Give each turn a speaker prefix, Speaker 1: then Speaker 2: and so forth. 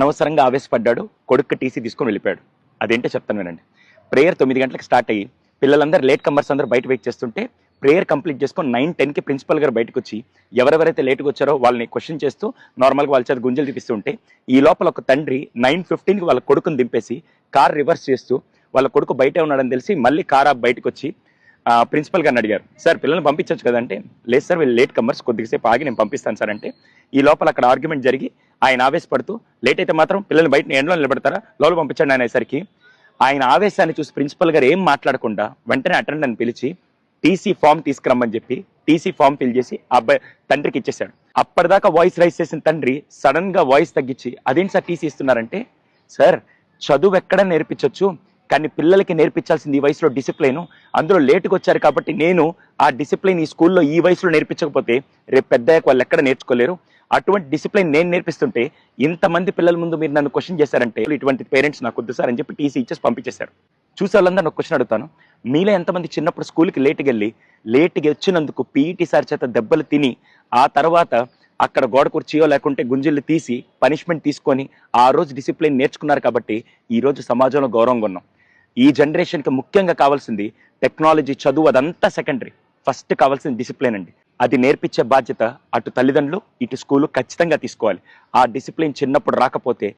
Speaker 1: అనవసరంగా ఆవేశపడ్డాడు, కొడుకు టీసీ తీసుకొని వెళ్ళిపోయాడు. అదేంటో చెప్తాను వినండి. ప్రేయర్ 9 గంటలకు స్టార్ట్ అయ్యి పిల్లలందరూ లేట్ కమర్స్ అందరూ బయట వెయిట్ చేస్తుంటే ప్రేయర్ కంప్లీట్ చేసుకొని 9:10కి ప్రిన్సిపల్ గారు బయటకు వచ్చి ఎవరెవరైతే లేట్గా వచ్చారో వాళ్ళని క్వశ్చన్ చేస్తూ నార్మల్గా వాళ్ళ చేత గుంజలు తీపిస్తుంటే ఈ లోపల ఒక తండ్రి 9:15కి వాళ్ళ కొడుకుని దింపేసి కార్ రివర్స్ చేస్తూ వాళ్ళ కొడుకు బయటే ఉన్నాడని తెలిసి మళ్ళీ కార్ ఆప్ బయటకు వచ్చి ప్రిన్సిపల్ గారిని అడిగారు, సార్ పిల్లల్ని పంపించవచ్చు కదంటే, లేదు సార్ వీళ్ళు లేట్ కమర్స్, కొద్దిసేపు ఆగి నేను పంపిస్తాను సార్ అంటే ఈ లోపల అక్కడ ఆర్గ్యుమెంట్ జరిగి ఆయన ఆవేశపడుతూ లేట్ అయితే మాత్రం పిల్లల్ని బయట ఎండలో నిలబెడతారా, లోపల పంపించండి అనేసరికి ఆయన ఆవేశాన్ని చూసి ప్రిన్సిపల్ గారు ఏం మాట్లాడకుండా వెంటనే అటెండెంట్ పిలిచి టీసీ ఫామ్ తీసుకురమ్మని చెప్పి టీసీ ఫామ్ ఫిల్ చేసి అబ్బాయి తండ్రికి ఇచ్చేశాడు. అప్పటిదాకా వాయిస్ రైజ్ చేసిన తండ్రి సడన్ గా వాయిస్ తగ్గించి అదేంటి సార్ టీసీ ఇస్తున్నారంటే, సార్ చదువు ఎక్కడ నేర్పించవచ్చు కానీ పిల్లలకి నేర్పించాల్సింది ఈ వయసులో డిసిప్లైన్, అందులో లేటుగా వచ్చారు కాబట్టి నేను ఆ డిసిప్లైన్ ఈ స్కూల్లో ఈ వయసులో నేర్పించకపోతే రేపు పెద్దయ్యాక వాళ్ళు ఎక్కడ నేర్చుకోలేరు, అటువంటి డిసిప్లైన్ నేను నేర్పిస్తుంటే ఇంతమంది పిల్లల ముందు మీరు నన్ను క్వశ్చన్ చేశారంటే ఇటువంటి పేరెంట్స్ నాకు వద్దు సార్ అని చెప్పి టీసీ ఇచ్చేసి పంపించేశారు. చూసే వాళ్ళందరూ ఒక క్వశ్చన్ అడుగుతాను, మీలో ఎంతమంది చిన్నప్పుడు స్కూల్కి లేట్గా వచ్చినందుకు పీఈటీ సార్ చేత దెబ్బలు తిని ఆ తర్వాత అక్కడ గోడ కుర్చీయో లేకుంటే గుంజిళ్ళు తీసి పనిష్మెంట్ తీసుకొని ఆ రోజు డిసిప్లిన్ నేర్చుకున్నారు కాబట్టి ఈ రోజు సమాజంలో గౌరవంగా ఉన్నాం. ఈ జనరేషన్కి ముఖ్యంగా కావాల్సింది టెక్నాలజీ, చదువు అదంతా సెకండరీ, ఫస్ట్ కావాల్సింది డిసిప్లిన్ అండి. అది నేర్పించే బాధ్యత అటు తల్లిదండ్రులు ఇటు స్కూలు ఖచ్చితంగా తీసుకోవాలి. ఆ డిసిప్లిన్ చిన్నప్పుడు రాకపోతే